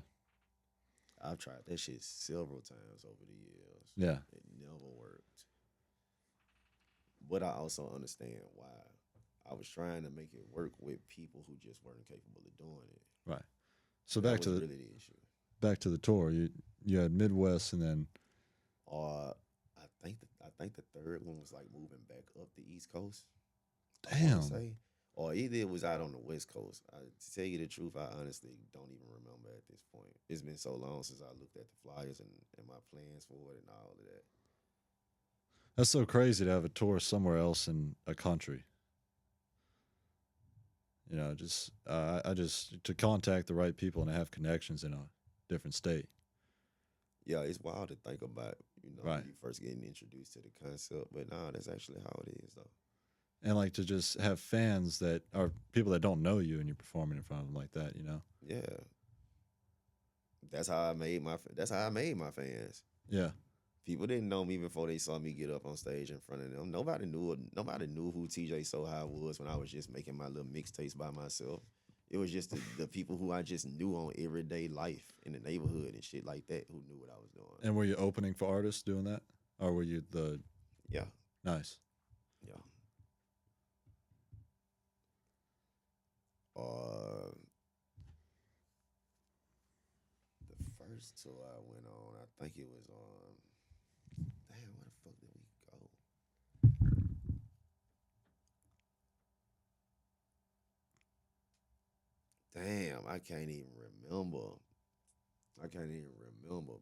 I've tried that shit several times over the years. Yeah. It never worked. But I also understand why. I was trying to make it work with people who just weren't capable of doing it. Right. So that back to really the issue. Back to the tour. You had Midwest and then I think the third one was like moving back up the East Coast. damn. Or either it was out on the West Coast. To tell you the truth, I honestly don't even remember at this point. It's been so long since I looked at the flyers and my plans for it and all of that. That's so crazy to have a tour somewhere else in a country. I just to contact the right people and have connections in a different state. Yeah, it's wild to think about, Right. when you first getting introduced to the concept, but no, that's actually how it is, though. And like to just have fans that are people that don't know you and you're performing in front of them like that, Yeah, that's how I made my fans. Yeah. People didn't know me before they saw me get up on stage in front of them. Nobody knew who TeeJaeSoHigh was when I was just making my little mixtapes by myself. It was just the people who I just knew on everyday life in the neighborhood and shit like that who knew what I was doing. And were you opening for artists doing that? Or were you the Yeah. Nice. Yeah. The first tour I went on, I think it was on. Damn, where the fuck did we go? Damn, I can't even remember.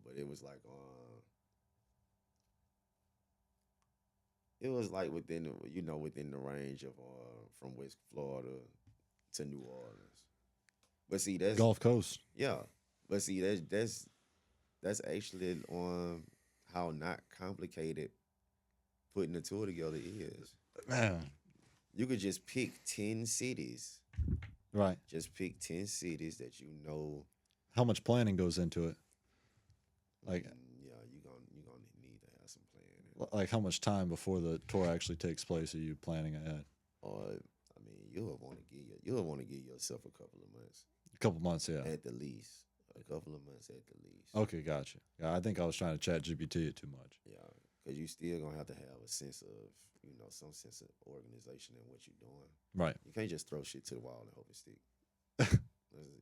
But it was like it was like within the range of from West Florida to New Orleans. But see, that's Gulf Coast. yeah. But see, that's actually on how not complicated putting a tour together is. Man, You could just pick 10 cities. right. Just pick 10 cities that you know. How much planning goes into it? Like, Yeah, you gonna need to have some planning. like how much time before the tour actually takes place are you planning ahead? Or I mean, you'll want to give yourself a couple of months A couple months, yeah. at the least. A couple of months at the least. Okay, gotcha. Yeah, I think I was trying to chat GPT it too much. Yeah, because you still gonna have to have a sense of some sense of organization in what you're doing. Right. You can't just throw shit to the wall and hope it stick.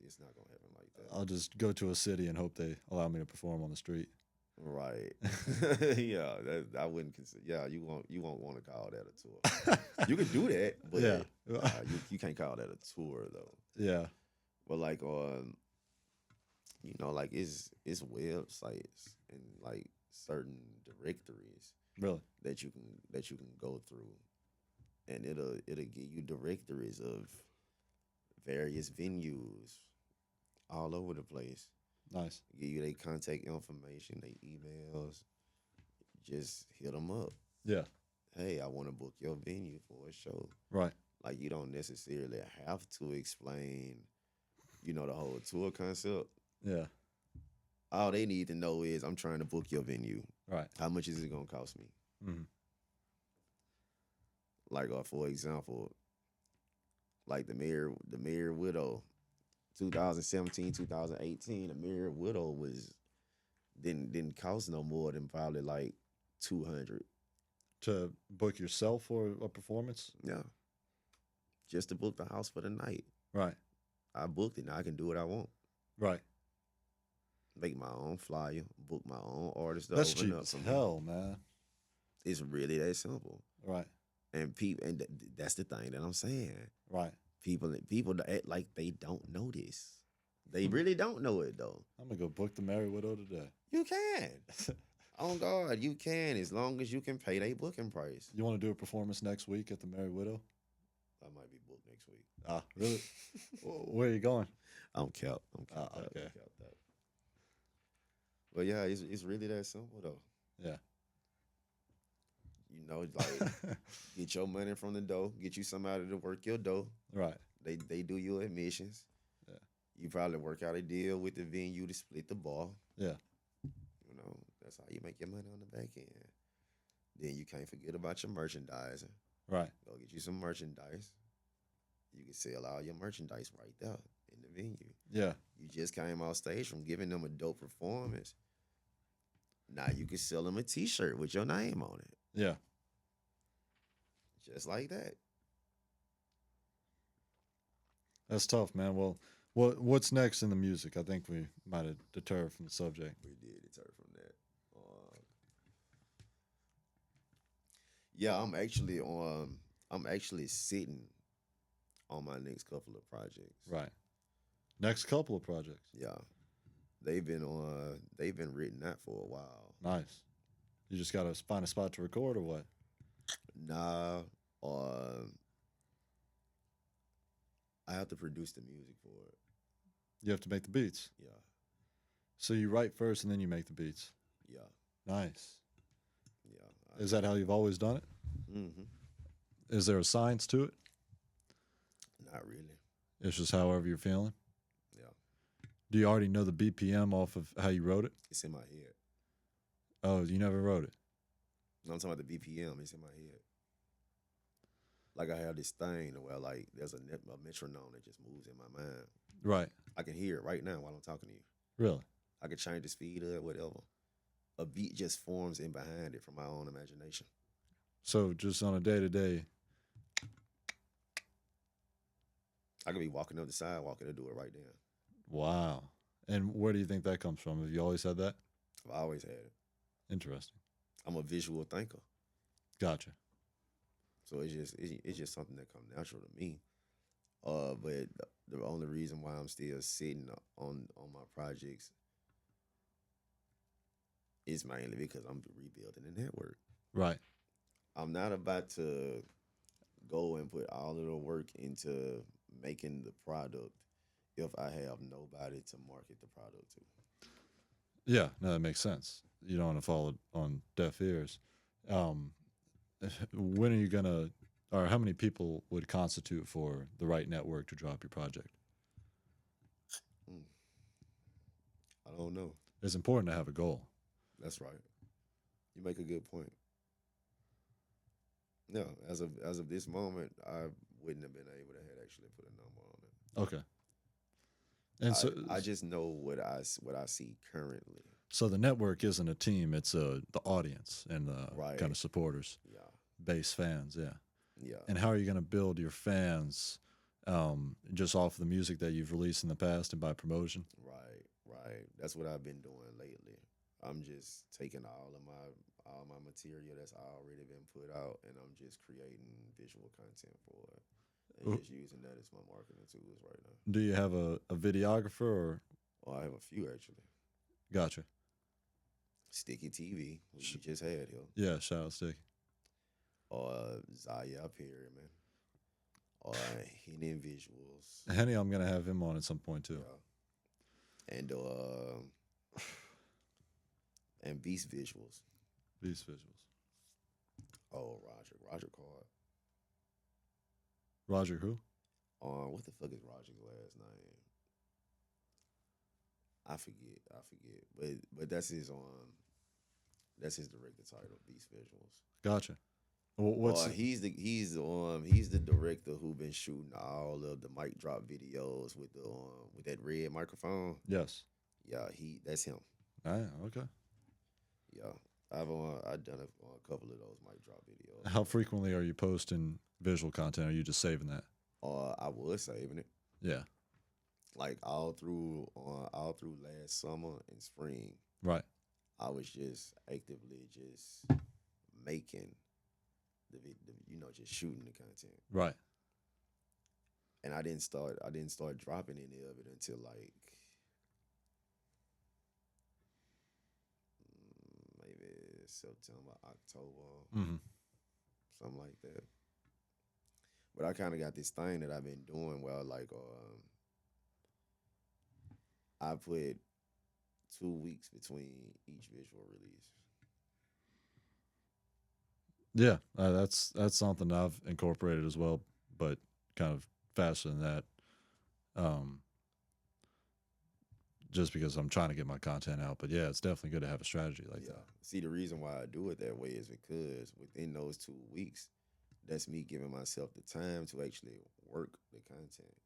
It's not gonna happen like that. I'll just go to a city and hope they allow me to perform on the street. Right. Yeah, I wouldn't consider. Yeah, you won't want to call that a tour. You can do that, but Yeah. you can't call that a tour though. Yeah. But like like it's websites and like certain directories Really? that you can go through, and it'll give you directories of various venues all over the place. Nice. Give you their contact information, their emails. Just hit them up. Yeah. Hey, I want to book your venue for a show. Right. Like, you don't necessarily have to explain, the whole tour concept. Yeah. All they need to know is, I'm trying to book your venue. Right. How much is it gonna cost me? Mm-hmm. Like, for example, like the Mayor Widow, 2017, 2018. The Mayor Widow didn't cost no more than probably like $200. To book yourself for a performance? Yeah. Just to book the house for the night. Right. I booked it. Now I can do what I want. Right. Make my own flyer, book my own artist. That's cheap as hell, man. It's really that simple. Right. And that's the thing that I'm saying. Right. People act like they don't know this. They really don't know it though. I'm gonna go book the Merry Widow today. You can. On God, you can, as long as you can pay their booking price. You want to do a performance next week at the Merry Widow? I might be booked next week. Ah, really? Where are you going? I'm capped. Okay. I'm capped out. But yeah, it's really that simple though. Yeah. Like get your money from the dough, get you somebody to work your dough. Right. They do your admissions. Yeah. You probably work out a deal with the venue to split the ball. Yeah. That's how you make your money on the back end. Then you can't forget about your merchandising. Right. Go get you some merchandise. You can sell all your merchandise right there in the venue. Yeah. You just came off stage from giving them a dope performance. Now you can sell them a T-shirt with your name on it. Yeah. Just like that. That's tough, man. Well, what's next in the music? I think we might have deterred from the subject. We did deter from that. Yeah, I'm actually sitting on my next couple of projects. Right. Next couple of projects. Yeah. They've been written out for a while. Nice. You just gotta find a spot to record or what? Nah. I have to produce the music for it. You have to make the beats. Yeah. So you write first and then you make the beats. Yeah. Nice. Yeah. Is that how you've always done it? Mm-hmm. Is there a science to it? Not really. It's just however you're feeling? Yeah. Do you already know the BPM off of how you wrote it? It's in my head. Oh, you never wrote it? No, I'm talking about the BPM. It's in my head. Like, I have this thing where, like, there's a metronome that just moves in my mind. Right. I can hear it right now while I'm talking to you. Really? I can change the speed of it, whatever. A beat just forms in behind it from my own imagination. So just on a day-to-day. I could be walking up the sidewalk and it'll do it right then. Wow. And where do you think that comes from? Have you always had that? I've always had it. Interesting. I'm a visual thinker. Gotcha. So it's just something that comes natural to me. But the only reason why I'm still sitting on my projects is mainly because I'm rebuilding the network. Right. I'm not about to go and put all of the work into making the product if I have nobody to market the product to. Yeah, no, that makes sense. You don't want to fall on deaf ears. when are you gonna, or how many people would constitute for the right network to drop your project? Mm, I don't know. It's important to have a goal. That's right. You make a good point. No, as of this moment, I wouldn't have been able to have actually put a number on it. Okay. And so, I just know what I see currently. so the network isn't a team; it's the audience and the Right. kind of supporters, Yeah, base fans. Yeah. yeah, And how are you going to build your fans? Just off the music that you've released in the past and by promotion. right, right. That's what I've been doing lately. I'm just taking all my material that's already been put out, and I'm just creating visual content for it, and just using that as my marketing tools right now. Do you have a videographer or? Well, I have a few actually. Gotcha. Sticky TV, which you just had here, Yeah, shout out Sticky. or Zaya Perry, man, or Hidden Visuals. Henny, I'm gonna have him on at some point too. Yeah. And Beast Visuals. These visuals. Oh, Roger Card. Roger who? What the fuck is Roger's last name? I forget. But that's his director title, Beast Visuals. Gotcha. What's he's the director who been shooting all of the mic drop videos with the with that red microphone. yes? Yeah, that's him. Ah, okay. Yeah, I've done a couple of those mic drop videos. How frequently are you posting visual content? Are you just saving that? I was saving it Yeah. like all through last summer and spring. Right. I was just actively just making just shooting the content, Right. and I didn't start dropping any of it until like maybe September, October, Mm-hmm. something like that. But I kind of got this thing that I've been doing where like I put 2 weeks between each visual release. Yeah, that's something I've incorporated as well, but kind of faster than that. Just because I'm trying to get my content out. But yeah, it's definitely good to have a strategy like Yeah. that. See, the reason why I do it that way is because within those 2 weeks, that's me giving myself the time to actually work the content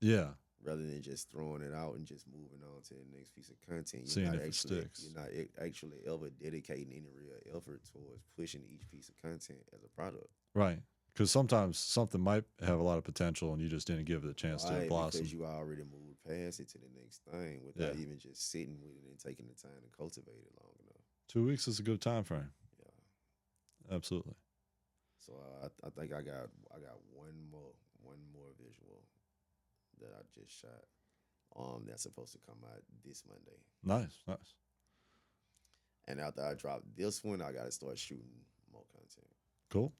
Yeah. rather than just throwing it out and just moving on to the next piece of content. Seeing if it sticks. You're not actually ever dedicating any real effort towards pushing each piece of content as a product. Right. Because sometimes something might have a lot of potential and you just didn't give it a chance to blossom. Because you already moved past it to the next thing without even just sitting with it and taking the time to cultivate it long enough. 2 weeks is a good time frame. Yeah. Absolutely. So I think I got one more visual that I just shot. That's supposed to come out this Monday. Nice. And after I drop this one, I gotta start shooting more content. Cool.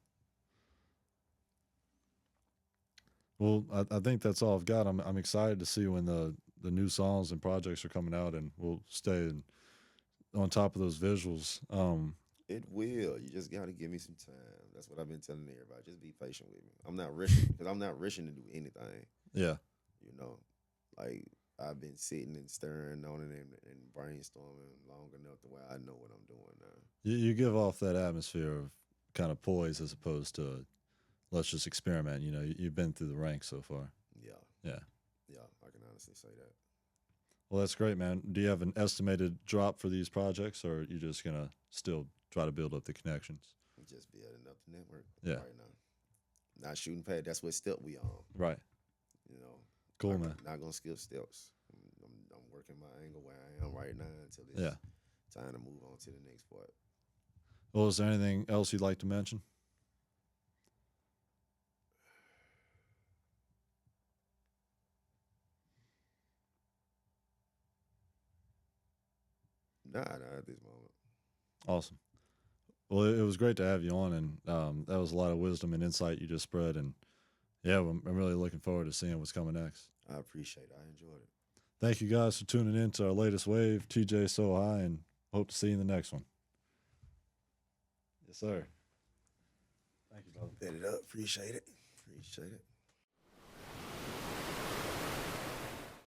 Well, I think that's all I've got. I'm excited to see when the new songs and projects are coming out, and we'll stay on top of those visuals. It will. You just gotta give me some time. That's what I've been telling everybody. Just be patient with me. I'm not rushing because I'm not rushing to do anything. Yeah. You know, like I've been sitting and staring on it and brainstorming long enough to where I know what I'm doing now. You give off that atmosphere of kind of poise as opposed to let's just experiment. You know, you've been through the ranks so far. Yeah. Yeah. Yeah, I can honestly say that. Well, that's great, man. Do you have an estimated drop for these projects, or are you just gonna still try to build up the connections? Just building up the network Yeah. right now. Not shooting past. That's what step we on. Right. You know. Cool, not, man. Not gonna skip steps. I'm working my angle where I am right now until it's time to move on to the next part. Well, is there anything else you'd like to mention? Nah, not at this moment. Awesome. Well, it was great to have you on, and that was a lot of wisdom and insight you just spread. And yeah, I'm really looking forward to seeing what's coming next. I appreciate it. I enjoyed it. Thank you guys for tuning in to our latest wave, TeeJaeSoHigh, and hope to see you in the next one. Yes, sir. Set it up. Appreciate it. Appreciate it.